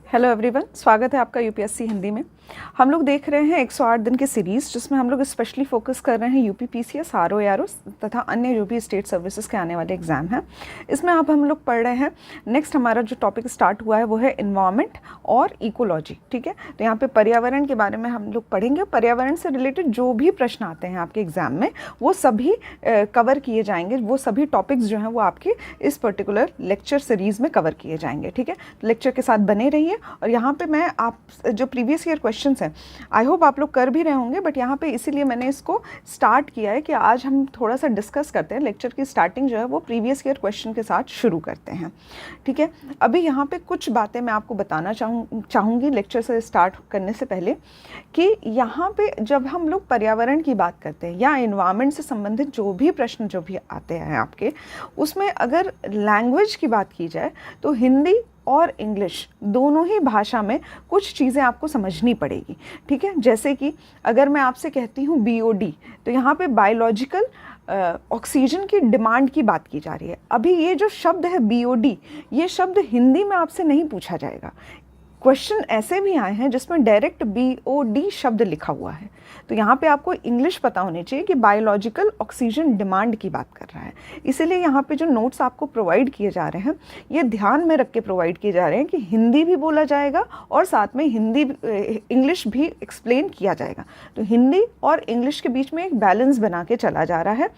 Hello everyone, स्वागत है आपका यूपीएससी हिंदी में। हम लोग देख रहे हैं 108 दिन की सीरीज़, जिसमें हम लोग स्पेशली फोकस कर रहे हैं यूपी पीसीएस, आरओ एआरओ तथा अन्य जो भी स्टेट सर्विसेज के आने वाले एग्जाम हैं। इसमें अब हम लोग पढ़ रहे हैं, नेक्स्ट हमारा जो टॉपिक स्टार्ट हुआ है वो है इन्वायरमेंट और इकोलॉजी। ठीक है, तो यहाँ पे पर्यावरण के बारे में हम लोग पढ़ेंगे। पर्यावरण से रिलेटेड जो भी प्रश्न आते हैं आपके एग्जाम में वो सभी कवर किए जाएंगे। वो सभी टॉपिक्स जो हैं वो आपके इस पर्टिकुलर लेक्चर सीरीज़ में कवर किए जाएंगे। ठीक है, लेक्चर के साथ बने रहिए। और यहाँ पे मैं आप जो प्रीवियस ईयर क्वेश्चंस हैं, आई होप आप लोग कर भी रहे होंगे, बट यहाँ पे इसीलिए मैंने इसको स्टार्ट किया है कि आज हम थोड़ा सा डिस्कस करते हैं। लेक्चर की स्टार्टिंग जो है वो प्रीवियस ईयर क्वेश्चन के साथ शुरू करते हैं। ठीक है, अभी यहाँ पे कुछ बातें मैं आपको बताना चाहूँगी लेक्चर से स्टार्ट करने से पहले, कि यहाँ पे जब हम लोग पर्यावरण की बात करते हैं या इन्वायरमेंट से संबंधित जो भी प्रश्न जो भी आते हैं आपके, उसमें अगर लैंग्वेज की बात की जाए तो हिंदी और इंग्लिश दोनों ही भाषा में कुछ चीज़ें आपको समझनी पड़ेगी। ठीक है, जैसे कि अगर मैं आपसे कहती हूँ बीओडी, तो यहाँ पे बायोलॉजिकल ऑक्सीजन की डिमांड की बात की जा रही है। अभी ये जो शब्द है बीओडी, ये शब्द हिंदी में आपसे नहीं पूछा जाएगा। क्वेश्चन ऐसे भी आए हैं जिसमें डायरेक्ट बीओडी शब्द लिखा हुआ है, तो यहाँ पे आपको इंग्लिश पता होनी चाहिए कि बायोलॉजिकल ऑक्सीजन डिमांड की बात कर रहा है। इसीलिए यहाँ पे जो नोट्स आपको प्रोवाइड किए जा रहे हैं, ये ध्यान में रख के प्रोवाइड किए जा रहे हैं कि हिंदी भी बोला जाएगा और साथ में इंग्लिश भी एक्सप्लेन किया जाएगा। तो हिंदी और इंग्लिश के बीच में एक बैलेंस बना के चला जा रहा है।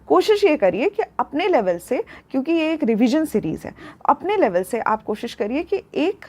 कोशिश ये करिए कि अपने लेवल से, क्योंकि ये एक रिवीजन सीरीज़ है, अपने लेवल से आप कोशिश करिए कि एक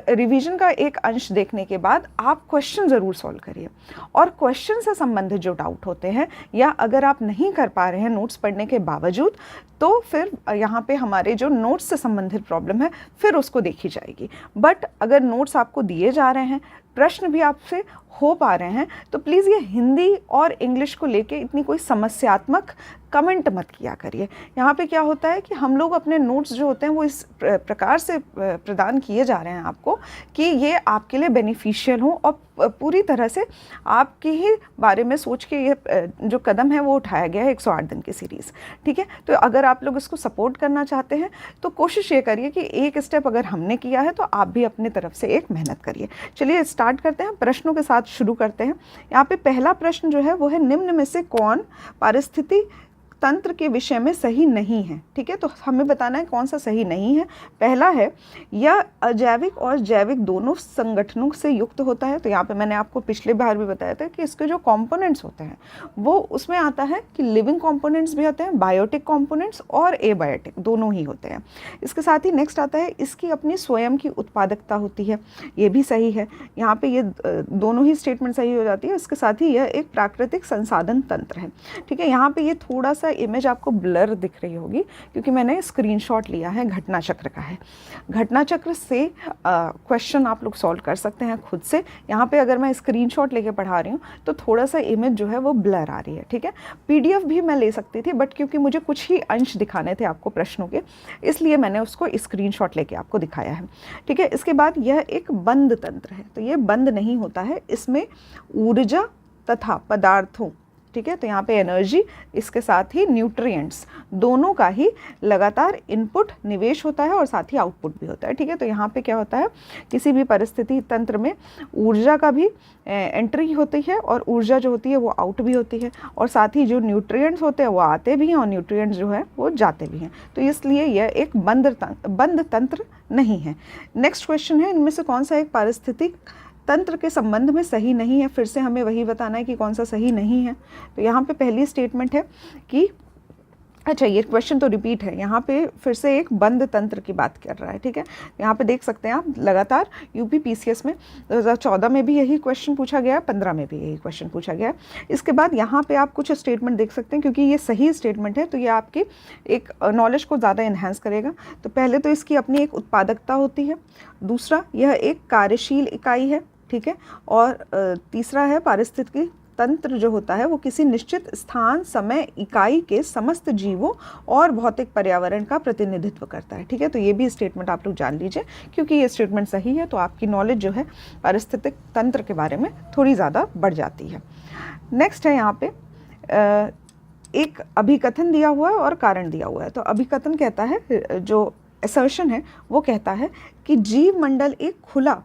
रिवीजन का एक अंश देखने के बाद आप क्वेश्चन ज़रूर सॉल्व करिए। और क्वेश्चन से संबंधित जो डाउट होते हैं, या अगर आप नहीं कर पा रहे हैं नोट्स पढ़ने के बावजूद, तो फिर यहाँ पे हमारे जो नोट्स से संबंधित प्रॉब्लम है फिर उसको देखी जाएगी। बट अगर नोट्स आपको दिए जा रहे हैं, प्रश्न भी आपसे हो पा रहे हैं, तो प्लीज़ ये हिंदी और इंग्लिश को लेके इतनी कोई समस्यात्मक कमेंट मत किया करिए। यहाँ पे क्या होता है कि हम लोग अपने नोट्स जो होते हैं वो इस प्रकार से प्रदान किए जा रहे हैं आपको कि ये आपके लिए बेनिफिशियल हो और पूरी तरह से आपके ही बारे में सोच के ये जो कदम है वो उठाया गया है 108 दिन की सीरीज़। ठीक है, तो अगर आप लोग इसको सपोर्ट करना चाहते हैं तो कोशिश ये करिए कि एक स्टेप अगर हमने किया है तो आप भी अपनी तरफ से एक मेहनत करिए। चलिए स्टार्ट करते हैं, प्रश्नों के साथ शुरू करते हैं। यहाँ पे पहला प्रश्न जो है वो है, निम्न में से कौन पारिस्थितिकी तंत्र के विषय में सही नहीं है। ठीक है, तो हमें बताना है कौन सा सही नहीं है। पहला है, यह अजैविक और जैविक दोनों संगठनों से युक्त होता है। तो यहाँ पे मैंने आपको पिछले बार भी बताया था कि इसके जो कंपोनेंट्स होते हैं वो उसमें आता है कि लिविंग कंपोनेंट्स भी होते हैं, बायोटिक कंपोनेंट्स और एबायोटिक दोनों ही होते हैं। इसके साथ ही नेक्स्ट आता है, इसकी अपनी स्वयं की उत्पादकता होती है, ये भी सही है। यहाँ पे ये दोनों ही स्टेटमेंट सही हो जाती है। इसके साथ ही यह एक प्राकृतिक संसाधन तंत्र है। ठीक है, यहाँ पे ये थोड़ा सा इमेज आपको ब्लर दिख रही होगी क्योंकि मैंने स्क्रीनशॉट लिया है, घटना चक्र का है। घटना चक्र से क्वेश्चन आप लोग सॉल्व कर सकते हैं खुद से। यहाँ पे अगर मैं स्क्रीनशॉट लेके पढ़ा रही हूँ तो थोड़ा सा इमेज जो है वो ब्लर आ रही है। ठीक है, पीडीएफ भी मैं ले सकती थी, बट क्योंकि मुझे कुछ ही अंश दिखाने थे आपको प्रश्नों के, इसलिए मैंने उसको स्क्रीनशॉट लेके आपको दिखाया है। ठीक है, इसके बाद यह एक बंद तंत्र है, तो ये बंद नहीं होता है, इसमें ऊर्जा तथा पदार्थों, ठीक है, तो यहाँ पे एनर्जी, इसके साथ ही न्यूट्रिएंट्स दोनों का ही लगातार इनपुट निवेश होता है और साथ ही आउटपुट भी होता है। ठीक है, तो यहाँ पे क्या होता है, किसी भी परिस्थिति तंत्र में ऊर्जा का भी एंट्री होती है और ऊर्जा जो होती है वो आउट भी होती है, और साथ ही जो न्यूट्रिएंट्स होते हैं वो आते भी हैं और न्यूट्रिएंट्स जो है वो जाते भी हैं। तो इसलिए यह एक बंद तंत्र नहीं है। नेक्स्ट क्वेश्चन है, इनमें से कौन सा एक पारिस्थितिक तंत्र के संबंध में सही नहीं है। फिर से हमें वही बताना है कि कौन सा सही नहीं है। तो यहाँ पे पहली स्टेटमेंट है कि, अच्छा ये क्वेश्चन तो रिपीट है, यहाँ पे फिर से एक बंद तंत्र की बात कर रहा है। ठीक है, यहाँ पे देख सकते हैं आप, लगातार यूपी पीसीएस में 2014 में भी यही क्वेश्चन पूछा गया, 15 में भी यही क्वेश्चन पूछा गया। इसके बाद यहाँ पे आप कुछ स्टेटमेंट देख सकते हैं, क्योंकि ये सही स्टेटमेंट है तो ये आपकी एक नॉलेज को ज़्यादा इन्हेंस करेगा। तो पहले तो इसकी अपनी एक उत्पादकता होती है, दूसरा यह एक कार्यशील इकाई है। ठीक है, और तीसरा है, पारिस्थितिकी तंत्र जो होता है वो किसी निश्चित स्थान, समय, इकाई के समस्त जीवों और भौतिक पर्यावरण का प्रतिनिधित्व करता है। ठीक है, तो ये भी स्टेटमेंट आप लोग जान लीजिए, क्योंकि ये स्टेटमेंट सही है तो आपकी नॉलेज जो है पारिस्थितिक तंत्र के बारे में थोड़ी ज़्यादा बढ़ जाती है। नेक्स्ट है यहाँ पे एक अभिकथन दिया हुआ है और कारण दिया हुआ है। तो अभिकथन कहता है जो असर्शन है वो कहता है कि जीव मंडल एक खुला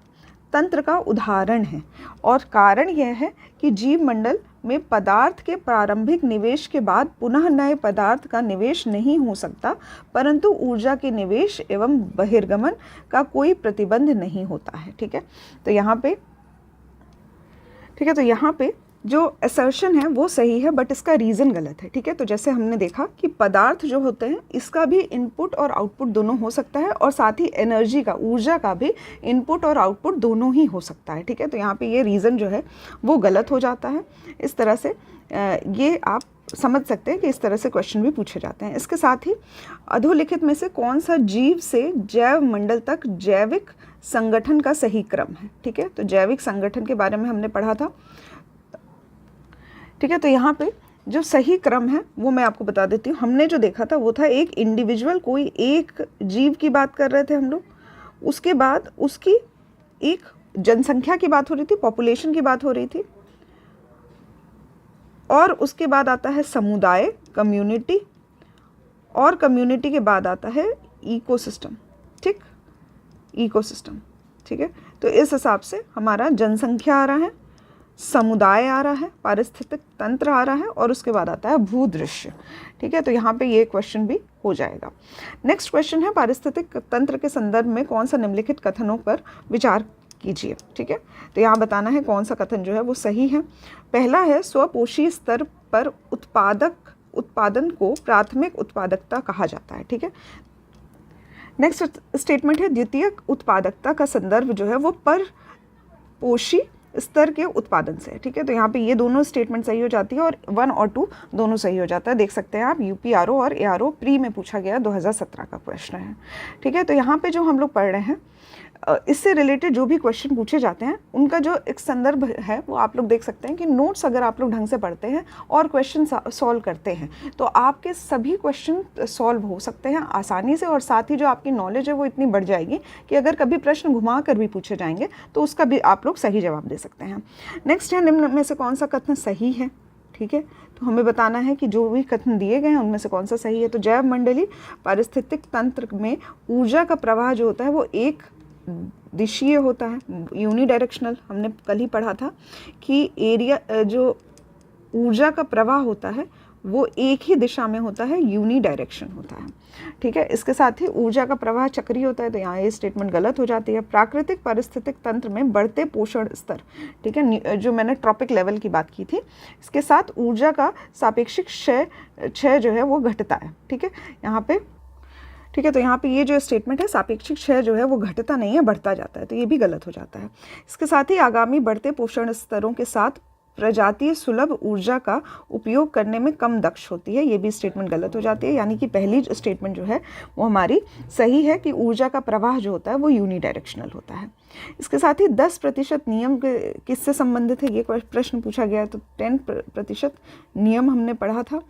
तंत्र का उदाहरण है और कारण यह है कि जीव मंडल में पदार्थ के प्रारंभिक निवेश के बाद पुनः नए पदार्थ का निवेश नहीं हो सकता, परंतु ऊर्जा के निवेश एवं बहिर्गमन का कोई प्रतिबंध नहीं होता है। ठीक है, तो यहाँ पे जो असर्शन है वो सही है, बट इसका रीज़न गलत है। ठीक है, तो जैसे हमने देखा कि पदार्थ जो होते हैं इसका भी इनपुट और आउटपुट दोनों हो सकता है, और साथ ही एनर्जी का, ऊर्जा का भी इनपुट और आउटपुट दोनों ही हो सकता है। ठीक है, तो यहाँ पे ये रीज़न जो है वो गलत हो जाता है। इस तरह से ये आप समझ सकते हैं कि इस तरह से क्वेश्चन भी पूछे जाते हैं। इसके साथ ही अधोलिखित में से कौन सा जीव से जैव मंडल तक जैविक संगठन का सही क्रम है। ठीक है, तो जैविक संगठन के बारे में हमने पढ़ा था। ठीक है, तो यहाँ पे जो सही क्रम है वो मैं आपको बता देती हूँ। हमने जो देखा था वो था एक इंडिविजुअल, कोई एक जीव की बात कर रहे थे हम लोग, उसके बाद उसकी एक जनसंख्या की बात हो रही थी, पॉपुलेशन की बात हो रही थी, और उसके बाद आता है समुदाय, कम्युनिटी, और कम्युनिटी के बाद आता है इकोसिस्टम। ठीक, इकोसिस्टम। ठीक है, तो इस हिसाब से हमारा जनसंख्या आ रहा है, समुदाय आ रहा है, पारिस्थितिक तंत्र आ रहा है, और उसके बाद आता है भूदृश्य। ठीक है, तो यहाँ पे ये क्वेश्चन भी हो जाएगा। नेक्स्ट क्वेश्चन है, पारिस्थितिक तंत्र के संदर्भ में कौन सा निम्नलिखित कथनों पर विचार कीजिए। ठीक है, तो यहाँ बताना है कौन सा कथन जो है वो सही है। पहला है, स्वपोषी स्तर पर उत्पादन को प्राथमिक उत्पादकता कहा जाता है। ठीक है, नेक्स्ट स्टेटमेंट है, द्वितीयक उत्पादकता का संदर्भ जो है वो पर पोषी स्तर के उत्पादन से। ठीक है, तो यहाँ पे ये दोनों स्टेटमेंट सही हो जाती है, और 1 और 2 दोनों सही हो जाता है। देख सकते हैं आप, यूपीआरओ और एआरओ प्री में पूछा गया 2017 का प्रश्न है। ठीक है, तो यहाँ पे जो हम लोग पढ़ रहे हैं इससे रिलेटेड जो भी क्वेश्चन पूछे जाते हैं उनका जो एक संदर्भ है वो आप लोग देख सकते हैं कि नोट्स अगर आप लोग ढंग से पढ़ते हैं और क्वेश्चन सॉल्व करते हैं तो आपके सभी क्वेश्चन सॉल्व हो सकते हैं आसानी से, और साथ ही जो आपकी नॉलेज है वो इतनी बढ़ जाएगी कि अगर कभी प्रश्न घुमा कर भी पूछे जाएंगे तो उसका भी आप लोग सही जवाब दे सकते हैं। नेक्स्ट है, निम्न में से कौन सा कथन सही है। ठीक है, तो हमें बताना है कि जो भी कथन दिए गए हैं उनमें से कौन सा सही है। तो जैव मंडली पारिस्थितिक तंत्र में ऊर्जा का प्रवाह जो होता है वो एक दिशीय होता है, यूनिडायरेक्शनल। हमने कल ही पढ़ा था कि एरिया जो ऊर्जा का प्रवाह होता है वो एक ही दिशा में होता है, यूनिडायरेक्शन होता है। ठीक है, इसके साथ ही ऊर्जा का प्रवाह चक्रीय होता है, तो यहाँ ये स्टेटमेंट गलत हो जाती है। प्राकृतिक पारिस्थितिक तंत्र में बढ़ते पोषण स्तर, ठीक है, जो मैंने ट्रॉपिक लेवल की बात की थी, इसके साथ ऊर्जा का सापेक्षिक क्षय जो है वो घटता है। ठीक है, यहाँ पे ठीक है, तो यहाँ पे ये जो स्टेटमेंट है सापेक्षिक क्षय जो है वो घटता नहीं है, बढ़ता जाता है, तो ये भी गलत हो जाता है। इसके साथ ही आगामी बढ़ते पोषण स्तरों के साथ प्रजातीय सुलभ ऊर्जा का उपयोग करने में कम दक्ष होती है, ये भी स्टेटमेंट गलत हो जाती है। यानी कि पहली जो स्टेटमेंट जो है वो हमारी सही है कि ऊर्जा का प्रवाह जो होता है वो यूनिडायरेक्शनल होता है। इसके साथ ही 10% नियम किससे संबंधित है, ये प्रश्न पूछा गया है। तो 10% नियम हमने पढ़ा था,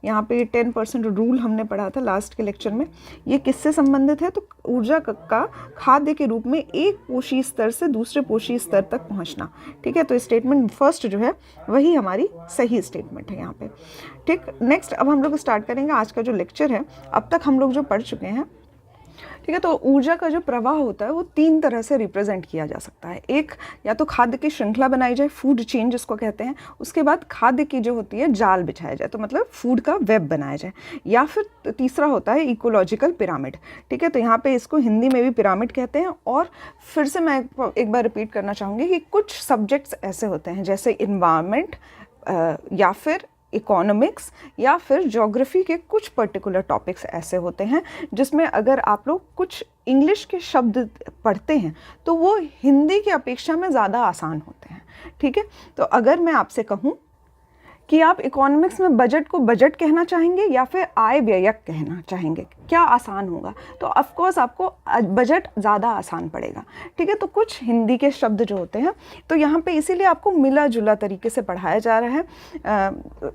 यहाँ पे 10% रूल हमने पढ़ा था लास्ट के लेक्चर में। ये किससे संबंधित है, तो ऊर्जा का खाद्य के रूप में एक पोषी स्तर से दूसरे पोषी स्तर तक पहुँचना। ठीक है, तो स्टेटमेंट फर्स्ट जो है वही हमारी सही स्टेटमेंट है यहाँ पे। ठीक, नेक्स्ट अब हम लोग स्टार्ट करेंगे आज का जो लेक्चर है। अब तक हम लोग जो पढ़ चुके हैं, ठीक है, तो ऊर्जा का जो प्रवाह होता है वो 3 तरह से रिप्रेजेंट किया जा सकता है। एक, या तो खाद्य की श्रृंखला बनाई जाए, फूड चेन जिसको कहते हैं, उसके बाद खाद्य की जो होती है जाल बिछाया जाए, तो मतलब फूड का वेब बनाया जाए, या फिर तीसरा होता है इकोलॉजिकल पिरामिड। ठीक है, तो यहाँ पे इसको हिंदी में भी पिरामिड कहते हैं। और फिर से मैं एक बार रिपीट करना चाहूँगी कि कुछ सब्जेक्ट्स ऐसे होते हैं जैसे इन्वायरमेंट या फिर इकोनॉमिक्स या फिर ज्योग्राफी के कुछ पर्टिकुलर टॉपिक्स ऐसे होते हैं जिसमें अगर आप लोग कुछ इंग्लिश के शब्द पढ़ते हैं तो वो हिंदी की अपेक्षा में ज़्यादा आसान होते हैं। ठीक है, तो अगर मैं आपसे कहूँ कि आप इकोनॉमिक्स में बजट को बजट कहना चाहेंगे या फिर आय व्ययक कहना चाहेंगे, क्या आसान होगा, तो ऑफ कोर्स आपको बजट ज़्यादा आसान पड़ेगा। ठीक है, तो कुछ हिंदी के शब्द जो होते हैं तो यहाँ पे इसीलिए आपको मिला जुला तरीके से पढ़ाया जा रहा है।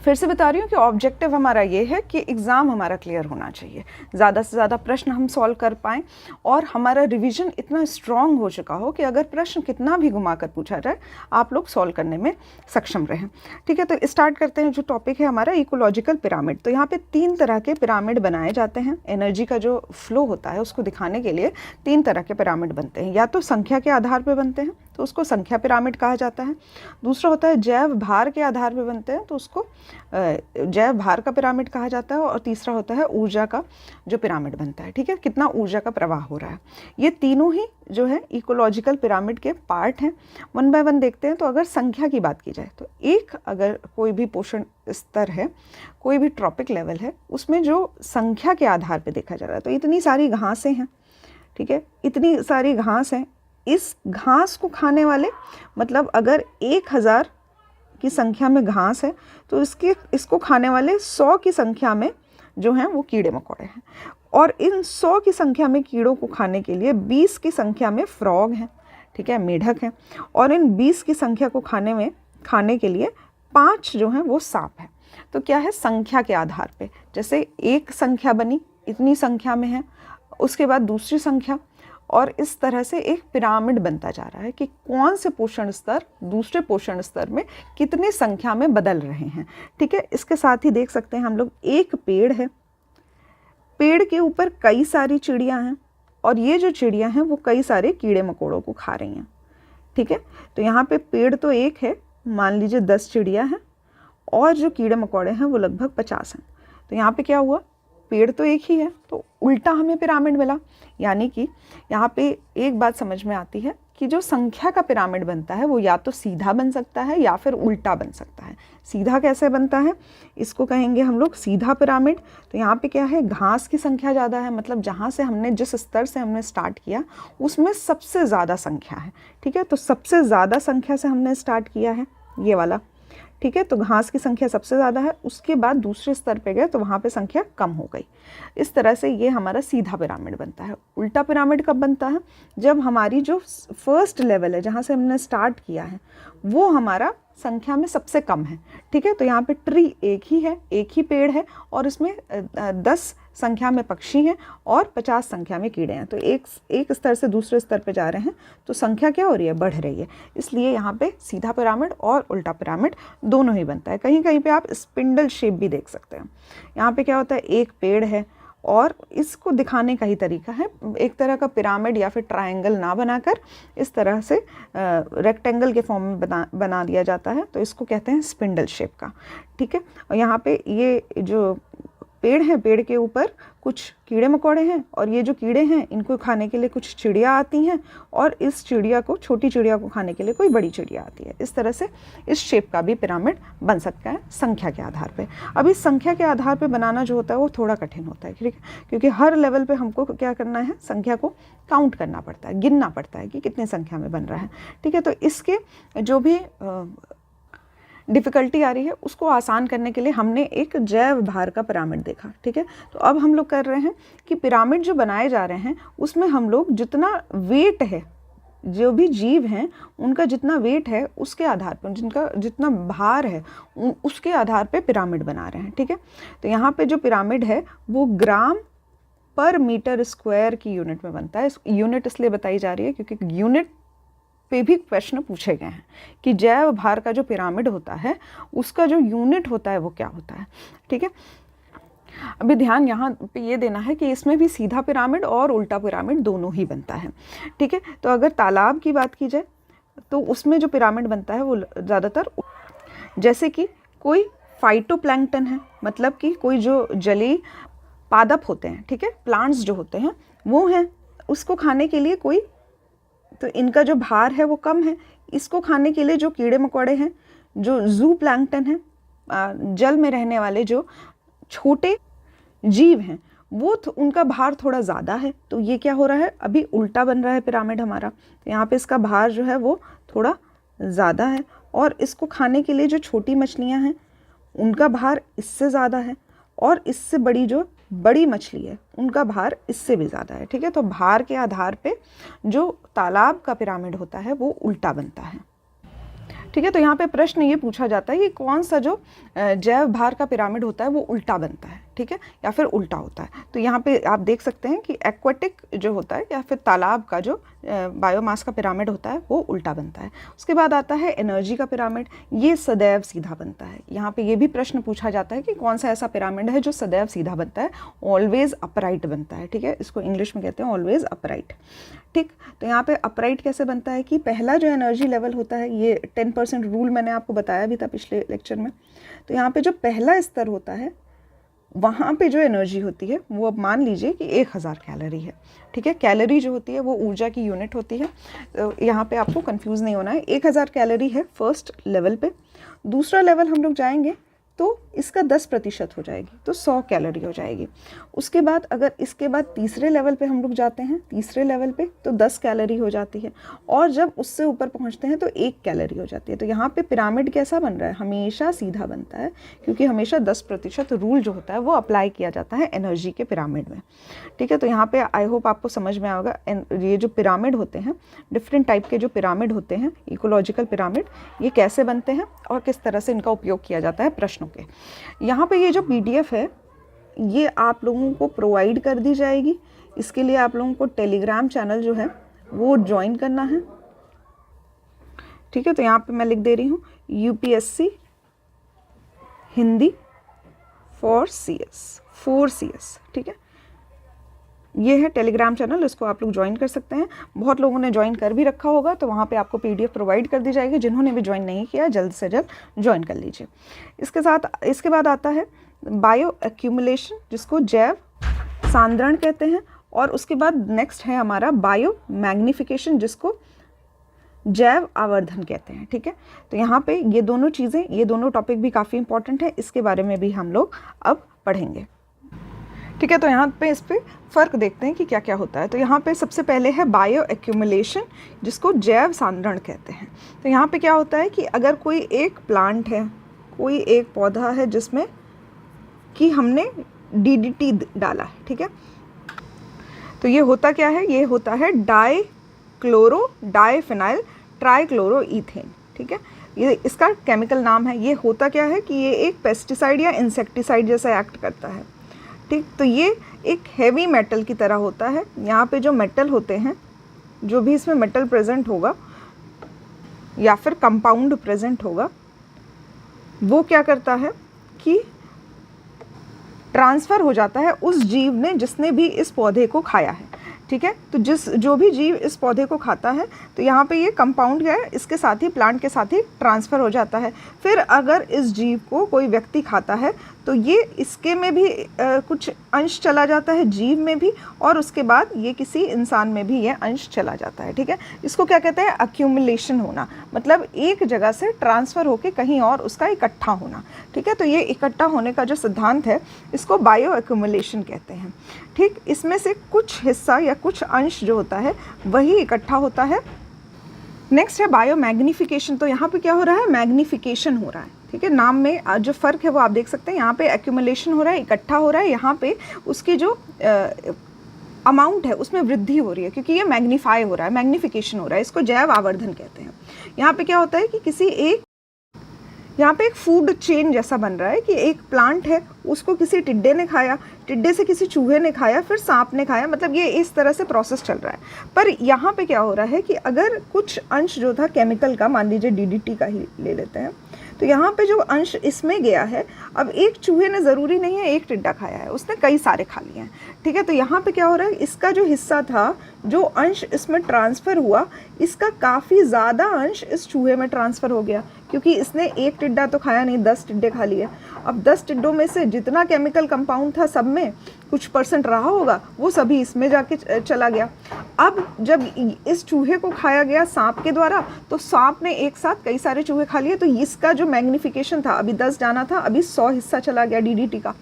फिर से बता रही हूँ कि ऑब्जेक्टिव हमारा ये है कि एग्ज़ाम हमारा क्लियर होना चाहिए, ज़्यादा से ज़्यादा प्रश्न हम सॉल्व कर पाएँ और हमारा रिवीजन इतना स्ट्रॉन्ग हो चुका हो कि अगर प्रश्न कितना भी घुमा कर पूछा जाए आप लोग सॉल्व करने में सक्षम रहें। ठीक है, तो स्टार्ट करते हैं। जो टॉपिक है हमारा इकोलॉजिकल पिरामिड। तो यहाँ पे 3 तरह के पिरामिड बनाए जाते हैं। एनर्जी का जो फ्लो होता है उसको दिखाने के लिए 3 तरह के पिरामिड बनते हैं। या तो संख्या के आधार पर बनते हैं तो उसको संख्या पिरामिड कहा जाता है। दूसरा होता है जैव भार के आधार पर बनते हैं तो उसको जैव भार का पिरामिड कहा जाता है। और तीसरा होता है ऊर्जा का जो पिरामिड बनता है। ठीक है, कितना ऊर्जा का प्रवाह हो रहा है। ये तीनों ही जो है इकोलॉजिकल पिरामिड के पार्ट हैं। वन बाय वन देखते हैं। तो अगर संख्या की बात की जाए तो एक अगर कोई भी पोषण स्तर है, कोई भी ट्रॉपिक लेवल है, उसमें जो संख्या के आधार पर देखा जा रहा है तो इतनी सारी घासें हैं। ठीक है, इतनी सारी घास हैं। इस घास को खाने वाले मतलब अगर 1000 की संख्या में घास है तो इसको खाने वाले 100 की संख्या में जो हैं वो कीड़े मकोड़े हैं। और इन 100 की संख्या में कीड़ों को खाने के लिए 20 की संख्या में फ्रॉग हैं। ठीक है, मेढक हैं। और इन 20 की संख्या को खाने के लिए 5 जो हैं वो सांप हैं। तो क्या है, संख्या के आधार पे जैसे एक संख्या बनी, इतनी संख्या में है, उसके बाद दूसरी संख्या, और इस तरह से एक पिरामिड बनता जा रहा है कि कौन से पोषण स्तर दूसरे पोषण स्तर में कितनी संख्या में बदल रहे हैं। ठीक है, इसके साथ ही देख सकते हैं हम लोग एक पेड़ है, पेड़ के ऊपर कई सारी चिड़ियां हैं और ये जो चिड़ियां हैं वो कई सारे कीड़े मकोड़ों को खा रही हैं। ठीक है, तो यहाँ पे पेड़ तो एक है, मान लीजिए 10 चिड़ियाँ हैं और जो कीड़े मकोड़े हैं वो लगभग 50 हैं। तो यहाँ पे क्या हुआ, पेड़ तो एक ही है तो उल्टा हमें पिरामिड मिला। यानी कि यहाँ पे एक बात समझ में आती है कि जो संख्या का पिरामिड बनता है वो या तो सीधा बन सकता है या फिर उल्टा बन सकता है। सीधा कैसे बनता है, इसको कहेंगे हम लोग सीधा पिरामिड। तो यहाँ पे क्या है, घास की संख्या ज़्यादा है, मतलब जहाँ से हमने जिस स्तर से हमने स्टार्ट किया उसमें सबसे ज़्यादा संख्या है। ठीक है, तो सबसे ज़्यादा संख्या से हमने स्टार्ट किया है ये वाला। ठीक है, तो घास की संख्या सबसे ज़्यादा है, उसके बाद दूसरे स्तर पे गए तो वहाँ पे संख्या कम हो गई। इस तरह से ये हमारा सीधा पिरामिड बनता है। उल्टा पिरामिड कब बनता है, जब हमारी जो फर्स्ट लेवल है जहाँ से हमने स्टार्ट किया है वो हमारा संख्या में सबसे कम है। ठीक है, तो यहाँ पे ट्री एक ही है, एक ही पेड़ है और इसमें 10 संख्या में पक्षी हैं और 50 संख्या में कीड़े हैं। तो एक स्तर से दूसरे स्तर पे जा रहे हैं तो संख्या क्या हो रही है, बढ़ रही है। इसलिए यहाँ पे सीधा पिरामिड और उल्टा पिरामिड दोनों ही बनता है। कहीं कहीं पे आप स्पिंडल शेप भी देख सकते हैं। यहाँ पे क्या होता है, एक पेड़ है और इसको दिखाने का ही तरीका है, एक तरह का पिरामिड या फिर ट्रायंगल ना बनाकर इस तरह से रेक्टेंगल के फॉर्म में बना दिया जाता है। तो इसको कहते हैं स्पिंडल शेप का। ठीक है, और यहाँ पे ये जो पेड़ है, पेड़ के ऊपर कुछ कीड़े मकोड़े हैं और ये जो कीड़े हैं इनको खाने के लिए कुछ चिड़िया आती हैं और इस चिड़िया को, छोटी चिड़िया को खाने के लिए कोई बड़ी चिड़िया आती है। इस तरह से इस शेप का भी पिरामिड बन सकता है संख्या के आधार पे। अब इस संख्या के आधार पे बनाना जो होता है वो थोड़ा कठिन होता है। ठीक है, क्योंकि हर लेवल पे हमको क्या करना है, संख्या को काउंट करना पड़ता है, गिनना पड़ता है कि कितनी संख्या में बन रहा है। ठीक है, तो इसके जो भी डिफ़िकल्टी आ रही है उसको आसान करने के लिए हमने एक जैव भार का पिरामिड देखा। ठीक है, तो अब हम लोग कर रहे हैं कि पिरामिड जो बनाए जा रहे हैं उसमें हम लोग जितना वेट है, जो भी जीव हैं उनका जितना वेट है उसके आधार पर, जिनका जितना भार है उसके आधार पे पिरामिड बना रहे हैं। ठीक है, तो यहाँ पे जो पिरामिड है वो ग्राम पर मीटर स्क्वायर की यूनिट में बनता है। यूनिट इसलिए बताई जा रही है क्योंकि यूनिट पे भी प्रश्न पूछे गए हैं कि जैव भार का जो पिरामिड होता है उसका जो यूनिट होता है वो क्या होता है। ठीक है, अभी ध्यान यहाँ पे ये देना है कि इसमें भी सीधा पिरामिड और उल्टा पिरामिड दोनों ही बनता है। ठीक है, तो अगर तालाब की बात की जाए तो उसमें जो पिरामिड बनता है वो ज़्यादातर, जैसे कि कोई फाइटोप्लैंक्टन है, मतलब कि कोई जो जलीय पादप होते हैं, ठीक है, प्लांट्स जो होते हैं वो हैं, उसको खाने के लिए कोई, तो इनका जो भार है वो कम है। इसको खाने के लिए जो कीड़े मकोड़े हैं, जो जू प्लैंक्टन है, जल में रहने वाले जो छोटे जीव हैं, वो उनका भार थोड़ा ज़्यादा है। तो ये क्या हो रहा है, अभी उल्टा बन रहा है पिरामिड हमारा। तो यहाँ पे इसका भार जो है वो थोड़ा ज़्यादा है और इसको खाने के लिए जो छोटी मछलियाँ हैं उनका भार इससे ज़्यादा है और इससे बड़ी जो बड़ी मछली है उनका भार इससे भी ज़्यादा है। ठीक है, तो भार के आधार पे जो तालाब का पिरामिड होता है वो उल्टा बनता है। ठीक है, तो यहाँ पे प्रश्न ये पूछा जाता है कि कौन सा जो जैव भार का पिरामिड होता है वो उल्टा बनता है, ठीक है, या फिर उल्टा होता है। तो यहाँ पे आप देख सकते हैं कि एक्वेटिक जो होता है या फिर तालाब का जो बायोमास का पिरामिड होता है वो उल्टा बनता है। उसके बाद आता है एनर्जी का पिरामिड, ये सदैव सीधा बनता है। यहाँ पे ये भी प्रश्न पूछा जाता है कि कौन सा ऐसा पिरामिड है जो सदैव सीधा बनता है, ऑलवेज अपराइट बनता है, ठीक है, इसको इंग्लिश में कहते हैं ऑलवेज अपराइट। ठीक, तो यहाँ पे अपराइट कैसे बनता है कि पहला जो एनर्जी लेवल होता है, ये 10% रूल मैंने आपको बताया भी था पिछले लेक्चर में। तो यहाँ पे जो पहला स्तर होता है वहाँ पे जो एनर्जी होती है वो अब मान लीजिए कि 1000 कैलोरी है, ठीक है। कैलोरी जो होती है वो ऊर्जा की यूनिट होती है, तो यहाँ पे आपको कंफ्यूज नहीं होना है। 1000 कैलोरी है फर्स्ट लेवल पे। दूसरा लेवल हम लोग जाएंगे तो इसका 10% हो जाएगी, तो 100 कैलोरी हो जाएगी। उसके बाद अगर इसके बाद तीसरे लेवल पे हम लोग जाते हैं, तीसरे लेवल पे तो 10 कैलोरी हो जाती है, और जब उससे ऊपर पहुंचते हैं तो 1 कैलोरी हो जाती है। तो यहाँ पे पिरामिड कैसा बन रहा है, हमेशा सीधा बनता है, क्योंकि हमेशा 10% रूल जो होता है वो अप्लाई किया जाता है एनर्जी के पिरामिड में, ठीक है। तो यहाँ पे आई होप आपको समझ में आएगा, ये जो पिरामिड होते हैं, डिफरेंट टाइप के जो पिरामिड होते हैं, इकोलॉजिकल पिरामिड, ये कैसे बनते हैं और किस तरह से इनका उपयोग किया जाता है प्रश्नों के। यहाँ पे ये जो PDF है ये आप लोगों को प्रोवाइड कर दी जाएगी। इसके लिए आप लोगों को टेलीग्राम चैनल जो है वो ज्वाइन करना है, ठीक है। तो यहाँ पे मैं लिख दे रही हूँ UPSC हिंदी फॉर CS, ठीक है। ये है टेलीग्राम चैनल, इसको आप लोग ज्वाइन कर सकते हैं। बहुत लोगों ने ज्वाइन कर भी रखा होगा, तो वहाँ पे आपको PDF प्रोवाइड कर दी जाएगी। जिन्होंने भी ज्वाइन नहीं किया जल्द से जल्द ज्वाइन कर लीजिए। इसके बाद आता है बायो एक्यूमुलेशन, जिसको जैव सांद्रण कहते हैं, और उसके बाद नेक्स्ट है हमारा बायो मैग्निफिकेशन, जिसको जैव आवर्धन कहते हैं, ठीक है। तो यहाँ पे ये दोनों चीज़ें, ये दोनों टॉपिक भी काफ़ी इंपॉर्टेंट है, इसके बारे में भी हम लोग अब पढ़ेंगे, ठीक है। तो यहाँ पे इस पे फ़र्क देखते हैं कि क्या क्या होता है। तो यहाँ पे सबसे पहले है बायो एक्यूमुलेशन, जिसको जैव सांद्रण कहते हैं। तो यहाँ पे क्या होता है कि अगर कोई एक प्लांट है, कोई एक पौधा है जिसमें कि हमने DDT डाला है, ठीक है, तो ये होता क्या है, ये होता है डाइफिनाइल ट्राइक्लोरोईथेन, ठीक है। ये इसका केमिकल नाम है। ये होता क्या है कि ये एक पेस्टिसाइड या इंसेक्टिसाइड जैसा एक्ट करता है, ठीक। तो ये एक हैवी मेटल की तरह होता है। यहाँ पे जो मेटल होते हैं, जो भी इसमें मेटल प्रेजेंट होगा या फिर कंपाउंड प्रेजेंट होगा, वो क्या करता है कि ट्रांसफ़र हो जाता है उस जीव ने जिसने भी इस पौधे को खाया है, ठीक है। तो जो भी जीव इस पौधे को खाता है, तो यहाँ पे ये कंपाउंड क्या है, इसके साथ ही, प्लांट के साथ ही ट्रांसफ़र हो जाता है। फिर अगर इस जीव को कोई व्यक्ति खाता है तो ये इसके में भी कुछ अंश चला जाता है, जीव में भी, और उसके बाद ये किसी इंसान में भी ये अंश चला जाता है, ठीक है। इसको क्या कहते हैं, अक्यूमुलेशन होना, मतलब एक जगह से ट्रांसफ़र होके कहीं और उसका इकट्ठा होना, ठीक है। तो ये इकट्ठा होने का जो सिद्धांत है, इसको बायो एक्यूमुलेशन कहते हैं, ठीक। इसमें से कुछ हिस्सा या कुछ अंश जो होता है वही इकट्ठा होता है। नेक्स्ट है बायो मैग्निफिकेशन। तो यहाँ पे क्या हो रहा है, मैग्निफिकेशन हो रहा है, ठीक है। नाम में जो फ़र्क है वो आप देख सकते हैं। यहाँ पे एक्यूमुलेशन हो रहा है, इकट्ठा हो रहा है, यहाँ पे उसकी जो अमाउंट है उसमें वृद्धि हो रही है, क्योंकि ये मैग्नीफाई हो रहा है, मैग्निफिकेशन हो रहा है। इसको जैव आवर्धन कहते हैं। यहाँ पे क्या होता है कि यहाँ पे एक फूड चेन जैसा बन रहा है कि एक प्लांट है, उसको किसी टिड्डे ने खाया, टिड्डे से किसी चूहे ने खाया, फिर सांप ने खाया, मतलब ये इस तरह से प्रोसेस चल रहा है। पर यहाँ पे क्या हो रहा है कि अगर कुछ अंश जो था केमिकल का, मान लीजिए DDT का ही ले लेते हैं, तो यहाँ पे जो अंश इसमें गया है, अब एक चूहे ने ज़रूरी नहीं है एक टिड्डा खाया है, उसने कई सारे खा लिए हैं, ठीक है। तो यहाँ पे क्या हो रहा है, इसका जो हिस्सा था, जो अंश इसमें ट्रांसफ़र हुआ, इसका काफ़ी ज़्यादा अंश इस चूहे में ट्रांसफ़र हो गया, क्योंकि इसने एक टिड्डा तो खाया नहीं, 10 टिड्डे खा लिए। अब 10 टिड्डों में से जितना केमिकल कंपाउंड था सब में कुछ % रहा होगा, वो सभी इसमें जाके चला गया। अब जब इस चूहे को खाया गया सांप के द्वारा, तो सांप ने एक साथ कई सारे चूहे खा लिए, तो इसका जो मैग्निफिकेशन था, अभी 10 जाना था, अभी 100 हिस्सा चला गया DDT का।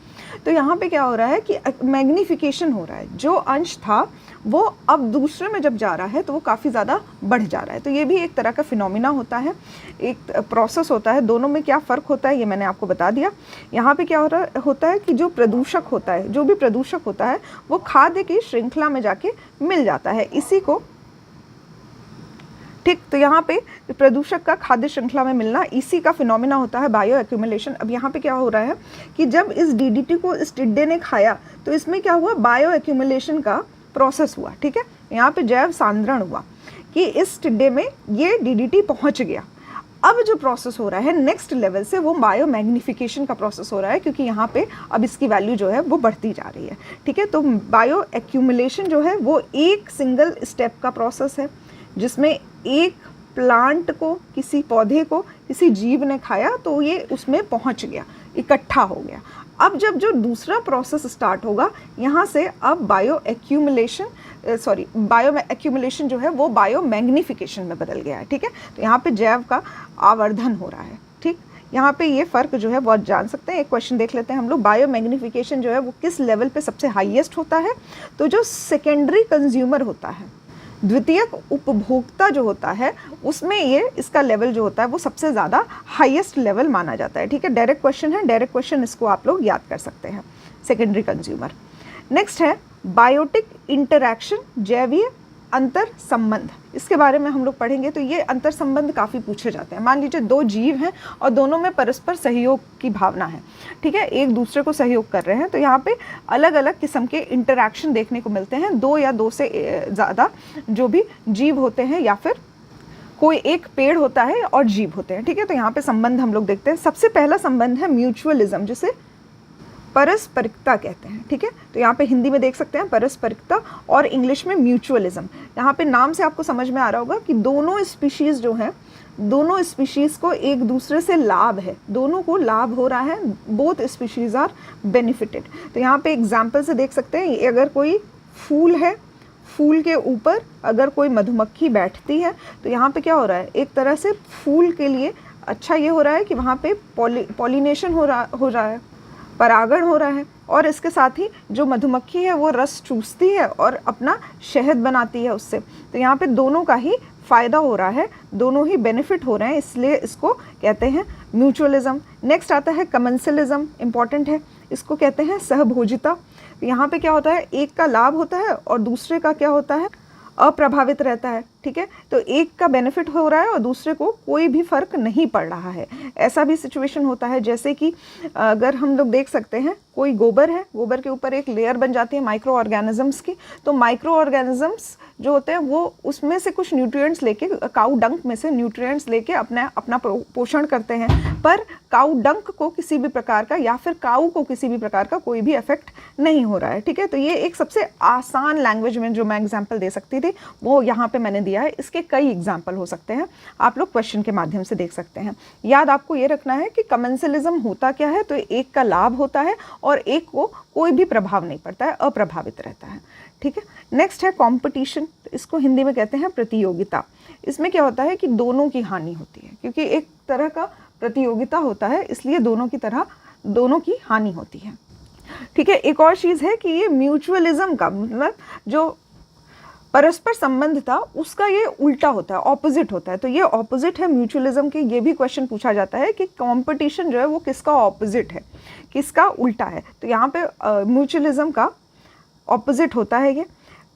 तो यहाँ पे क्या हो रहा है कि मैग्निफिकेशन हो रहा है, जो अंश था वो अब दूसरे में जब जा रहा है तो वो काफ़ी ज़्यादा बढ़ जा रहा है। तो ये भी एक तरह का फिनोमिना होता है, एक प्रोसेस होता है। दोनों में क्या फ़र्क होता है ये मैंने आपको बता दिया। यहाँ पे क्या होता है कि जो प्रदूषक होता है, जो भी प्रदूषक होता है, वो खाद्य की श्रृंखला में जाके मिल जाता है। इसी को ठीक। तो यहाँ पे प्रदूषक का खाद्य श्रृंखला में मिलना, इसी का फिनोमिना होता है बायो एक्यूमुलेशन। अब यहाँ पे क्या हो रहा है कि जब इस डीडीटी को इस टिड्डे ने खाया तो इसमें क्या हुआ, बायो एक्यूमुलेशन का प्रोसेस हुआ। ठीक है, यहाँ पे जैव सांद्रण हुआ कि इस टिड्डे में ये डीडीटी पहुँच गया। अब जो प्रोसेस हो रहा है नेक्स्ट लेवल से, वो बायो मैग्निफिकेशन का प्रोसेस हो रहा है, क्योंकि यहाँ पे अब इसकी वैल्यू जो है वो बढ़ती जा रही है। ठीक है, तो बायो एक्यूमुलेशन जो है वो एक सिंगल स्टेप का प्रोसेस है जिसमें एक प्लांट को, किसी पौधे को किसी जीव ने खाया तो ये उसमें पहुँच गया, इकट्ठा हो गया। अब जब जो दूसरा प्रोसेस स्टार्ट होगा, यहाँ से अब बायो एक्यूमुलेशन जो है वो बायो मैग्निफिकेशन में बदल गया है। ठीक है, तो यहाँ पे जैव का आवर्धन हो रहा है। ठीक, यहाँ पे ये फ़र्क जो है बहुत जान सकते हैं। एक क्वेश्चन देख लेते हैं हम लोग, बायो मैग्निफिकेशन जो है वो किस लेवल पे सबसे हाईएस्ट होता है? तो जो सेकेंडरी कंज्यूमर होता है, द्वितीयक उपभोक्ता जो होता है, उसमें ये इसका लेवल जो होता है वो सबसे ज़्यादा हाईएस्ट लेवल माना जाता है। ठीक है, डायरेक्ट क्वेश्चन है, डायरेक्ट क्वेश्चन इसको आप लोग याद कर सकते हैं, सेकेंडरी कंज्यूमर। नेक्स्ट है बायोटिक इंटरैक्शन, जैवीय अंतर संबंध। इसके बारे में हम लोग पढ़ेंगे। तो ये अंतर संबंध काफ़ी पूछे जाते हैं। मान लीजिए दो जीव हैं और दोनों में परस्पर सहयोग की भावना है। ठीक है, एक दूसरे को सहयोग कर रहे हैं, तो यहाँ पे अलग अलग किस्म के इंटरैक्शन देखने को मिलते हैं। दो या दो से ज़्यादा जो भी जीव होते हैं, या फिर कोई एक पेड़ होता है और जीव होते हैं। ठीक है, तो यहाँ पे संबंध हम लोग देखते हैं। सबसे पहला संबंध है म्यूचुअलिज्म, जिसे परस्परिकता कहते हैं। ठीक है, तो यहाँ पे हिंदी में देख सकते हैं परस्परिकता और इंग्लिश में म्यूचुअलिज्म। यहाँ पे नाम से आपको समझ में आ रहा होगा कि दोनों स्पीशीज़ जो हैं, दोनों स्पीशीज़ को एक दूसरे से लाभ है, दोनों को लाभ हो रहा है, बोथ स्पीशीज़ आर बेनिफिटेड। तो यहाँ पे एग्जाम्पल से देख सकते हैं, अगर कोई फूल है, फूल के ऊपर अगर कोई मधुमक्खी बैठती है तो यहाँ पे क्या हो रहा है, एक तरह से फूल के लिए अच्छा ये हो रहा है कि वहाँ पे पॉलिनेशन हो रहा है, परागण हो रहा है, और इसके साथ ही जो मधुमक्खी है वो रस चूसती है और अपना शहद बनाती है उससे। तो यहाँ पे दोनों का ही फ़ायदा हो रहा है, दोनों ही बेनिफिट हो रहे हैं, इसलिए इसको कहते हैं म्यूचुअलिज्म। नेक्स्ट आता है कमेंसलिज्म, इम्पॉर्टेंट है, इसको कहते हैं सहभोजिता। यहाँ पे क्या होता है, एक का लाभ होता है और दूसरे का क्या होता है, अप्रभावित रहता है। ठीक है, तो एक का बेनिफिट हो रहा है और दूसरे को कोई भी फ़र्क नहीं पड़ रहा है। ऐसा भी सिचुएशन होता है, जैसे कि अगर हम लोग देख सकते हैं, कोई गोबर है, गोबर के ऊपर एक लेयर बन जाती है माइक्रो ऑर्गेनिजम्स की। तो माइक्रो ऑर्गेनिजम्स जो होते हैं वो उसमें से कुछ न्यूट्रिएंट्स लेके, काऊ डंक में से न्यूट्रिएंट्स लेके अपना पोषण करते हैं, पर काऊ डंक को किसी भी प्रकार का, या फिर काऊ को किसी भी प्रकार का कोई भी इफेक्ट नहीं हो रहा है। ठीक है, तो ये एक सबसे आसान लैंग्वेज में जो मैं एग्जाम्पल दे सकती थी वो यहाँ पे मैंने दिया है। इसके कई एग्जाम्पल हो सकते हैं, आप लोग क्वेश्चन के माध्यम से देख सकते हैं। याद आपको ये रखना है कि कमेंसलिज्म होता क्या है, तो एक का लाभ होता है और एक को कोई भी प्रभाव नहीं पड़ता है, अप्रभावित रहता है। ठीक है, नेक्स्ट है कंपटीशन, तो इसको हिंदी में कहते हैं प्रतियोगिता। इसमें क्या होता है कि दोनों की हानि होती है, क्योंकि एक तरह का प्रतियोगिता होता है, इसलिए दोनों की हानि होती है। ठीक है, एक और चीज़ है कि ये म्यूचुअलिज्म का मतलब जो परस्पर संबंध था उसका ये उल्टा होता है, ऑपोजिट होता है। तो ये ऑपोजिट है म्यूचुअलिज्म के। ये भी क्वेश्चन पूछा जाता है कि कंपटीशन जो है वो किसका ऑपोजिट है, किसका उल्टा है। तो यहाँ पे म्यूचुअलिज्म का ऑपोजिट होता है। ये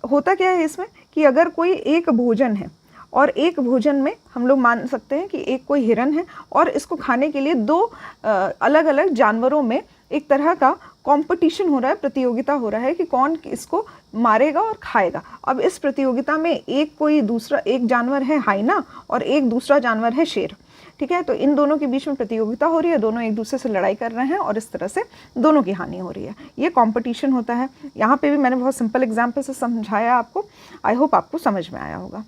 होता क्या है इसमें कि अगर कोई एक भोजन है और एक भोजन में हम लोग मान सकते हैं कि एक कोई हिरन है और इसको खाने के लिए दो अलग अलग जानवरों में एक तरह का कंपटीशन हो रहा है, प्रतियोगिता हो रहा है कि कौन इसको मारेगा और खाएगा। अब इस प्रतियोगिता में एक जानवर है हाइना और एक दूसरा जानवर है शेर। ठीक है, तो इन दोनों के बीच में प्रतियोगिता हो रही है, दोनों एक दूसरे से लड़ाई कर रहे हैं और इस तरह से दोनों की हानि हो रही है। ये कंपटीशन होता है। यहाँ पे भी मैंने बहुत सिंपल एग्जाम्पल से समझाया आपको, आई होप आपको समझ में आया होगा।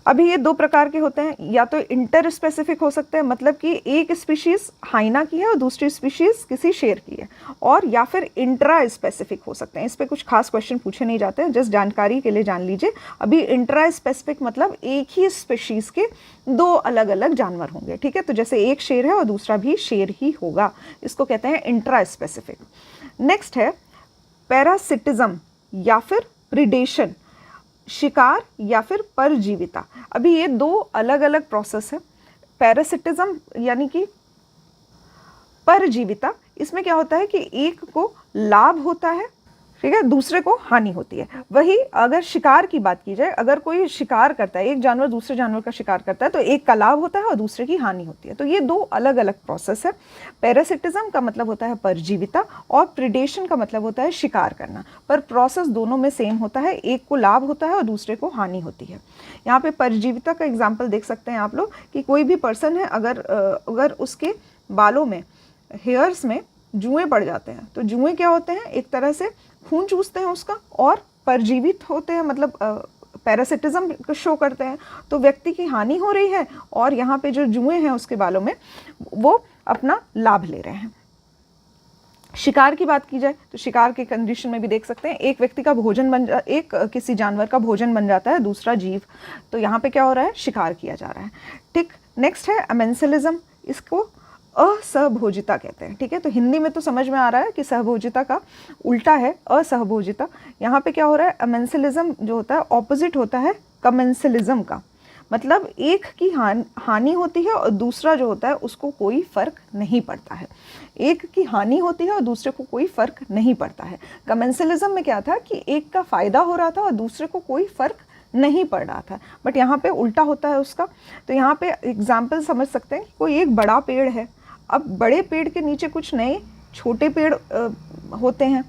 अभी ये दो प्रकार के होते हैं, या तो इंटर स्पेसिफिक हो सकते हैं, मतलब कि एक स्पीशीज़ हाइना की है और दूसरी स्पीशीज़ किसी शेर की है, और या फिर इंट्रा स्पेसिफिक हो सकते हैं। इस पर कुछ खास क्वेश्चन पूछे नहीं जाते हैं, जस्ट जानकारी के लिए जान लीजिए। अभी इंट्रा स्पेसिफिक मतलब एक ही स्पीशीज़ के दो अलग अलग जानवर होंगे। ठीक है, तो जैसे एक शेर है और दूसरा भी शेर ही होगा, इसको कहते हैं इंट्रा स्पेसिफिक। नेक्स्ट है पैरासिटिज्म या फिर प्रिडेशन, शिकार या फिर परजीविता। अभी ये दो अलग अलग प्रोसेस है। पैरासिटिज्म यानी कि परजीविता, इसमें क्या होता है कि एक को लाभ होता है ठीक है, दूसरे को हानि होती है। वही अगर शिकार की बात की जाए, अगर कोई शिकार करता है, एक जानवर दूसरे जानवर का शिकार करता है, तो एक का लाभ होता है और दूसरे की हानि होती है। तो ये दो अलग अलग प्रोसेस है। पैरासिटिज्म का मतलब होता है परजीविता और प्रिडेशन का मतलब होता है शिकार करना, पर प्रोसेस दोनों में सेम होता है, एक को लाभ होता है और दूसरे को हानि होती है। यहाँ पे परजीविता का एग्जाम्पल देख सकते हैं आप लोग कि कोई भी पर्सन है, अगर उसके बालों में, हेयर्स में जुएं पड़ जाते हैं, तो जुएं क्या होते हैं, एक तरह से खून चूसते हैं उसका और परजीवित होते हैं, मतलब पैरासिटिज्म शो करते हैं। तो व्यक्ति की हानि हो रही है और यहाँ पे जो जुएं हैं उसके बालों में वो अपना लाभ ले रहे हैं। शिकार की बात की जाए तो शिकार के कंडीशन में भी देख सकते हैं, एक व्यक्ति का भोजन एक किसी जानवर का भोजन बन जाता है दूसरा जीव, तो यहाँ पे क्या हो रहा है, शिकार किया जा रहा है। ठीक, नेक्स्ट है अमेंसलिज्म, इसको असहभोजिता कहते हैं। ठीक है, तो हिंदी में तो समझ में आ रहा है कि सहभोजिता का उल्टा है असहभोजिता। यहाँ पे क्या हो रहा है, अमेंसलिज्म जो होता है ऑपोजिट होता है कमेंसलिज्म का, मतलब एक की हानि होती है और दूसरा जो होता है उसको कोई फर्क नहीं पड़ता है। एक की हानि होती है और दूसरे को कोई फर्क नहीं पड़ता है। कमेंसलिज्म में क्या था कि एक का फायदा हो रहा था और दूसरे को कोई फर्क नहीं पड़ रहा था, बट यहाँ पे उल्टा होता है उसका। तो यहाँ पे एग्जाम्पल समझ सकते हैं कि कोई एक बड़ा पेड़ है, अब बड़े पेड़ के नीचे कुछ नए छोटे पेड़ होते हैं,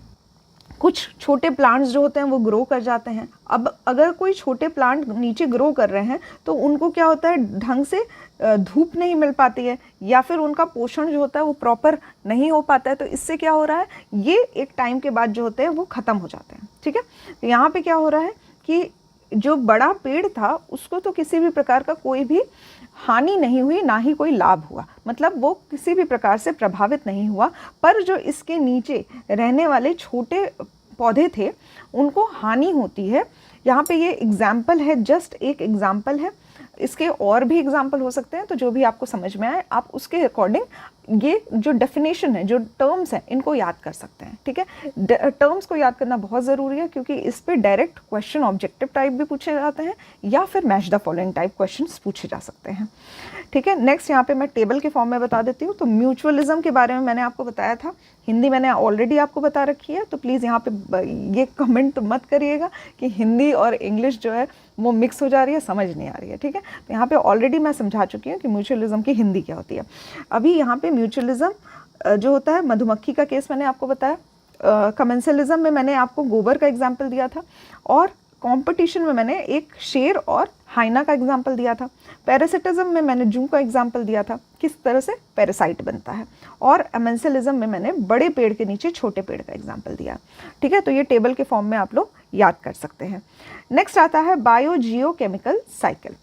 कुछ छोटे प्लांट्स जो होते हैं वो ग्रो कर जाते हैं। अब अगर कोई छोटे प्लांट नीचे ग्रो कर रहे हैं तो उनको क्या होता है, ढंग से धूप नहीं मिल पाती है या फिर उनका पोषण जो होता है वो प्रॉपर नहीं हो पाता है। तो इससे क्या हो रहा है, ये एक टाइम के बाद जो होते हैं वो ख़त्म हो जाते हैं। ठीक है, तो यहाँ पे क्या हो रहा है कि जो बड़ा पेड़ था उसको तो किसी भी प्रकार का कोई भी हानि नहीं हुई, ना ही कोई लाभ हुआ, मतलब वो किसी भी प्रकार से प्रभावित नहीं हुआ, पर जो इसके नीचे रहने वाले छोटे पौधे थे उनको हानि होती है। यहाँ पे ये एग्जाम्पल है, जस्ट एक एग्जाम्पल है, इसके और भी एग्जाम्पल हो सकते हैं, तो जो भी आपको समझ में आए आप उसके अकॉर्डिंग ये जो डेफिनेशन है, जो टर्म्स हैं, इनको याद कर सकते हैं। ठीक है, टर्म्स को याद करना बहुत ज़रूरी है क्योंकि इस पे डायरेक्ट क्वेश्चन ऑब्जेक्टिव टाइप भी पूछे जाते हैं या फिर match the following type questions पूछे जा सकते हैं। ठीक है, नेक्स्ट यहाँ पे मैं टेबल के फॉर्म में बता देती हूँ। तो म्यूचुअलिज्म के बारे में मैंने आपको बताया था, हिंदी मैंने ऑलरेडी आपको बता रखी है, तो प्लीज़ यहाँ पे ये कमेंट मत करिएगा कि हिंदी और इंग्लिश जो है वो मिक्स हो जा रही है, समझ नहीं आ रही है। ठीक है, तो यहाँ पे ऑलरेडी मैं समझा चुकी हूँ कि म्यूचुअलिज्म की हिंदी क्या होती है। अभी यहाँ पे म्यूचुअलिज्म जो होता है, मधुमक्खी का केस मैंने आपको बताया, कमेंसलिज्म में मैंने आपको गोबर का एग्जाम्पल दिया था, और कंपटीशन में मैंने एक शेर और हाइना का एग्जाम्पल दिया था। पैरासिटिज्म में मैंने जू का एग्जाम्पल दिया था, किस तरह से पैरासाइट बनता है, और अमेंसलिज्म में मैंने बड़े पेड़ के नीचे छोटे पेड़ का एग्जाम्पल दिया। ठीक है, तो ये टेबल के फॉर्म में आप लोग याद कर सकते हैं। नेक्स्ट आता है बायोजियोकेमिकल साइकिल।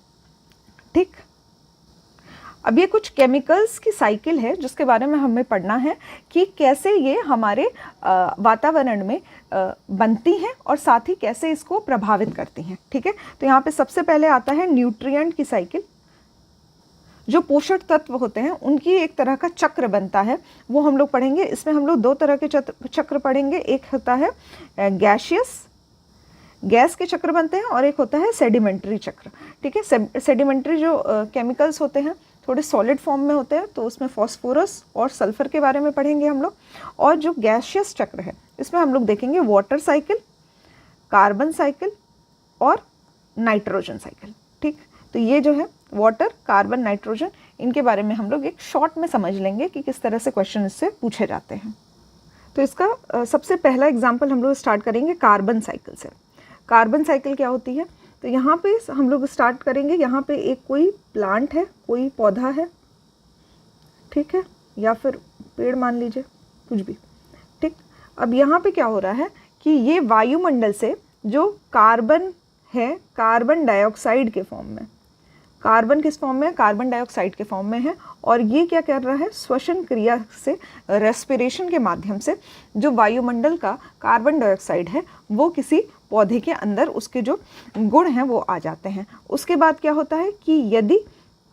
ठीक, अब ये कुछ केमिकल्स की साइकिल है जिसके बारे में हमें पढ़ना है कि कैसे ये हमारे वातावरण में बनती हैं और साथ ही कैसे इसको प्रभावित करती हैं। ठीक है, तो यहाँ पे सबसे पहले आता है न्यूट्रिएंट की साइकिल। जो पोषक तत्व होते हैं उनकी एक तरह का चक्र बनता है, वो हम लोग पढ़ेंगे। इसमें हम लोग दो तरह के चक्र पढ़ेंगे, एक होता है गैसियस, गैस के चक्र बनते हैं, और एक होता है सेडिमेंट्री चक्र। ठीक है, सेडिमेंट्री जो केमिकल्स होते हैं थोड़े सॉलिड फॉर्म में होते हैं, तो उसमें फॉस्फोरस और सल्फर के बारे में पढ़ेंगे हम लोग। और जो गैसियस चक्र है इसमें हम लोग देखेंगे वाटर साइकिल, कार्बन साइकिल और नाइट्रोजन साइकिल। ठीक, तो ये जो है वाटर, कार्बन, नाइट्रोजन, इनके बारे में हम लोग एक शॉर्ट में समझ लेंगे कि किस तरह से क्वेश्चन इससे पूछे जाते हैं। तो इसका सबसे पहला एग्जाम्पल हम लोग स्टार्ट करेंगे कार्बन साइकिल से। कार्बन साइकिल क्या होती है, तो यहाँ पे हम लोग स्टार्ट करेंगे, यहाँ पे एक कोई प्लांट है, कोई पौधा है, ठीक है, या फिर पेड़ मान लीजिए, कुछ भी। ठीक, अब यहाँ पे क्या हो रहा है कि ये वायुमंडल से जो कार्बन है, कार्बन डाइऑक्साइड के फॉर्म में, कार्बन किस फॉर्म में है, कार्बन डाइऑक्साइड के फॉर्म में है, और ये क्या कर रहा है, श्वसन क्रिया से, रेस्पिरेशन के माध्यम से जो वायुमंडल का कार्बन डाइऑक्साइड है वो किसी पौधे के अंदर उसके जो गुण हैं वो आ जाते हैं। उसके बाद क्या होता है कि यदि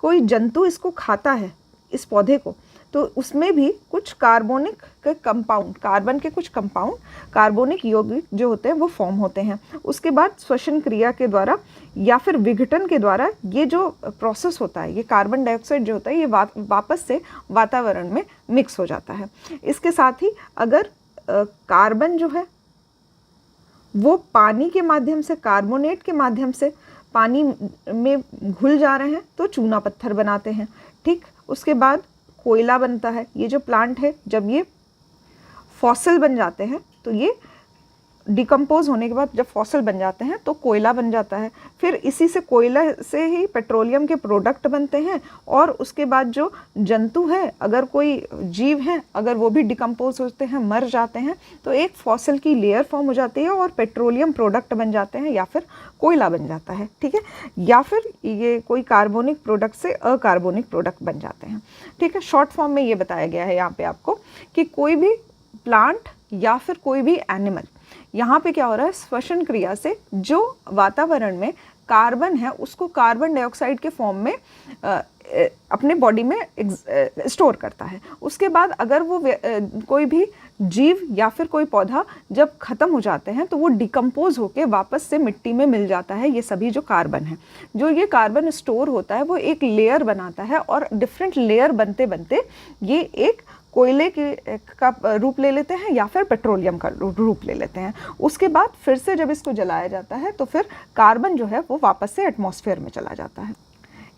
कोई जंतु इसको खाता है, इस पौधे को, तो उसमें भी कुछ कार्बोनिक के कंपाउंड, कार्बन के कुछ कंपाउंड, कार्बोनिक यौगिक जो होते हैं वो फॉर्म होते हैं। उसके बाद श्वसन क्रिया के द्वारा या फिर विघटन के द्वारा ये जो प्रोसेस होता है, ये कार्बन डाइऑक्साइड जो होता है ये वापस से वातावरण में मिक्स हो जाता है। इसके साथ ही अगर कार्बन जो है वो पानी के माध्यम से, कार्बोनेट के माध्यम से पानी में घुल जा रहे हैं तो चूना पत्थर बनाते हैं। ठीक, उसके बाद कोयला बनता है। ये जो प्लांट है जब ये फॉसिल बन जाते हैं तो ये डिकम्पोज होने के बाद जब फॉसिल बन जाते हैं तो कोयला बन जाता है। फिर इसी से, कोयला से ही पेट्रोलियम के प्रोडक्ट बनते हैं और उसके बाद जो जंतु है, अगर कोई जीव हैं, अगर वो भी डिकम्पोज होते हैं, मर जाते हैं, तो एक फॉसिल की लेयर फॉर्म हो जाती है और पेट्रोलियम प्रोडक्ट बन जाते हैं या फिर कोयला बन जाता है। ठीक है, या फिर ये कोई कार्बोनिक प्रोडक्ट से अकार्बोनिक प्रोडक्ट बन जाते हैं। ठीक है, शॉर्ट फॉर्म में ये बताया गया है यहाँ पे आपको कि कोई भी प्लांट या फिर कोई भी एनिमल, यहाँ पे क्या हो रहा है, श्वसन क्रिया से जो वातावरण में कार्बन है उसको कार्बन डाइऑक्साइड के फॉर्म में अपने बॉडी में स्टोर करता है। उसके बाद अगर वो कोई भी जीव या फिर कोई पौधा जब ख़त्म हो जाते हैं तो वो डिकम्पोज होके वापस से मिट्टी में मिल जाता है। ये सभी जो कार्बन है, जो ये कार्बन स्टोर होता है वो एक लेयर बनाता है और डिफरेंट लेयर बनते बनते ये एक कोयले का रूप ले लेते हैं या फिर पेट्रोलियम का रूप ले लेते हैं। उसके बाद फिर से जब इसको जलाया जाता है तो फिर कार्बन जो है वो वापस से एटमॉस्फेयर में चला जाता है।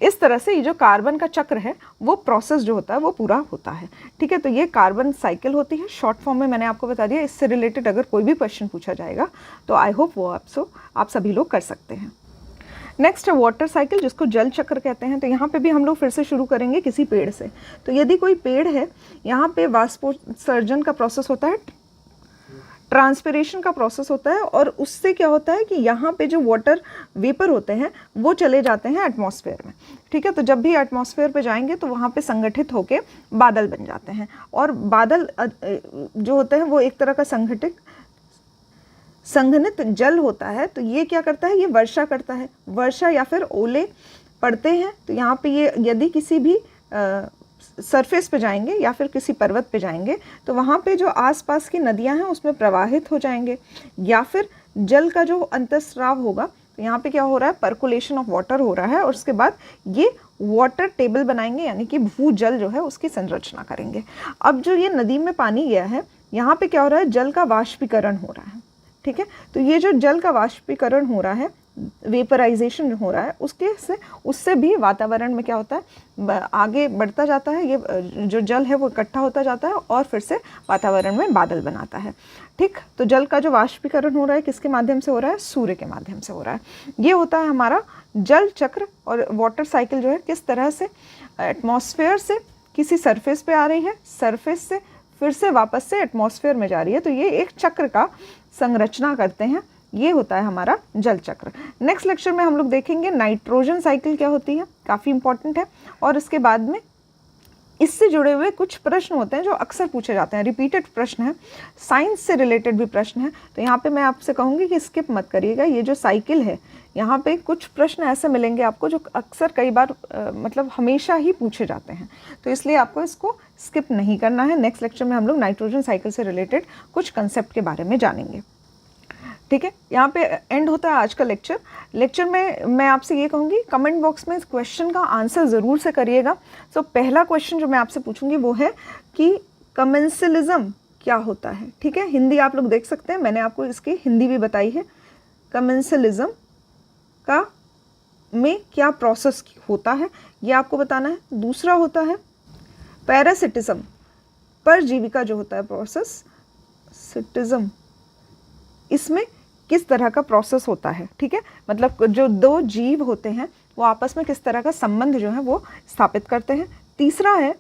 इस तरह से ये जो कार्बन का चक्र है वो प्रोसेस जो होता है वो पूरा होता है। ठीक है, तो ये कार्बन साइकिल होती है। शॉर्ट फॉर्म में मैंने आपको बता दिया। इससे रिलेटेड अगर कोई भी क्वेश्चन पूछा जाएगा तो आई होप वो आप सभी लोग कर सकते हैं। नेक्स्ट है वाटर साइकिल, जिसको जल चक्र कहते हैं। तो यहाँ पे भी हम लोग फिर से शुरू करेंगे किसी पेड़ से। तो यदि कोई पेड़ है, यहाँ पे वाष्पोत्सर्जन का प्रोसेस होता है, ट्रांसपिरेशन का प्रोसेस होता है और उससे क्या होता है कि यहाँ पे जो वाटर वेपर होते हैं वो चले जाते हैं एटमॉस्फेयर में। ठीक है, तो जब भी एटमॉस्फेयर पे जाएंगे तो वहाँ पे संगठित होके बादल बन जाते हैं और बादल जो होते हैं वो एक तरह का संघनित जल होता है। तो ये क्या करता है, ये वर्षा करता है। वर्षा या फिर ओले पड़ते हैं तो यहाँ पे ये यदि किसी भी सरफेस पे जाएंगे या फिर किसी पर्वत पे जाएंगे तो वहाँ पे जो आसपास की नदियाँ हैं उसमें प्रवाहित हो जाएंगे, या फिर जल का जो अंतस्राव होगा तो यहाँ पे क्या हो रहा है, पर्कुलेशन ऑफ वाटर हो रहा है और उसके बाद ये वाटर टेबल बनाएंगे, यानी कि भूजल जो है उसकी संरचना करेंगे। अब जो ये नदी में पानी गया है, यहाँ पे क्या हो रहा है, जल का वाष्पीकरण हो रहा है। ठीक है, तो ये जो जल का वाष्पीकरण हो रहा है, वेपराइजेशन हो रहा है, उससे भी वातावरण में क्या होता है, आगे बढ़ता जाता है। ये जो जल है वो इकट्ठा होता जाता है और फिर से वातावरण में बादल बनाता है। ठीक, तो जल का जो वाष्पीकरण हो रहा है किसके माध्यम से हो रहा है, सूर्य के माध्यम से हो रहा है। ये होता है हमारा जल चक्र। और वाटर साइकिल जो है किस तरह से एटमॉस्फेयर से किसी सरफेस पे आ रही है, सरफेस से फिर से वापस से एटमॉस्फेयर में जा रही है, तो ये एक चक्र का संरचना करते हैं। ये होता है हमारा जल चक्र। नेक्स्ट लेक्चर में हम लोग देखेंगे नाइट्रोजन साइकिल क्या होती है, काफ़ी इंपॉर्टेंट है। और इसके बाद में इससे जुड़े हुए कुछ प्रश्न होते हैं जो अक्सर पूछे जाते हैं, रिपीटेड प्रश्न है, साइंस से रिलेटेड भी प्रश्न है। तो यहाँ पे मैं आपसे कहूँगी कि स्किप मत करिएगा। ये जो साइकिल है, यहाँ पे कुछ प्रश्न ऐसे मिलेंगे आपको जो अक्सर कई बार मतलब हमेशा ही पूछे जाते हैं, तो इसलिए आपको इसको स्किप नहीं करना है। नेक्स्ट लेक्चर में हम लोग नाइट्रोजन साइकिल से रिलेटेड कुछ कंसेप्ट के बारे में जानेंगे। ठीक है, यहाँ पे एंड होता है आज का लेक्चर में मैं आपसे ये कहूँगी, कमेंट बॉक्स में इस क्वेश्चन का आंसर ज़रूर से करिएगा। तो पहला क्वेश्चन जो मैं आपसे पूछूंगी वो है कि कमेंसलिज्म क्या होता है। ठीक है, हिंदी आप लोग देख सकते हैं, मैंने आपको इसकी हिंदी भी बताई है। कमेंसलिज्म का में क्या प्रोसेस होता है ये आपको बताना है। दूसरा होता है पैरासिटिज्म, परजीविका जो होता है प्रोसेस, सिटिज्म, इसमें किस तरह का प्रोसेस होता है। ठीक है, मतलब जो दो जीव होते हैं वो आपस में किस तरह का संबंध जो है वो स्थापित करते हैं। तीसरा है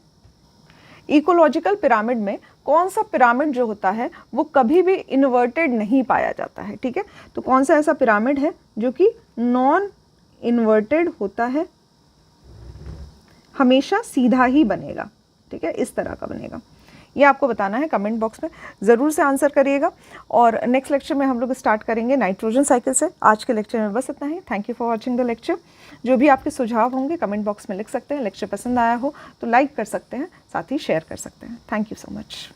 इकोलॉजिकल पिरामिड में कौन सा पिरामिड जो होता है वो कभी भी इन्वर्टेड नहीं पाया जाता है। ठीक है, तो कौन सा ऐसा पिरामिड है जो कि नॉन इन्वर्टेड होता है, हमेशा सीधा ही बनेगा। ठीक है, इस तरह का बनेगा, ये आपको बताना है। कमेंट बॉक्स में ज़रूर से आंसर करिएगा। और नेक्स्ट लेक्चर में हम लोग स्टार्ट करेंगे नाइट्रोजन साइकिल से। आज के लेक्चर में बस इतना ही। Thank you for watching the lecture. जो भी आपके सुझाव होंगे कमेंट बॉक्स में लिख सकते हैं। लेक्चर पसंद आया हो तो लाइक कर सकते हैं, साथ ही शेयर कर सकते हैं। Thank you so much.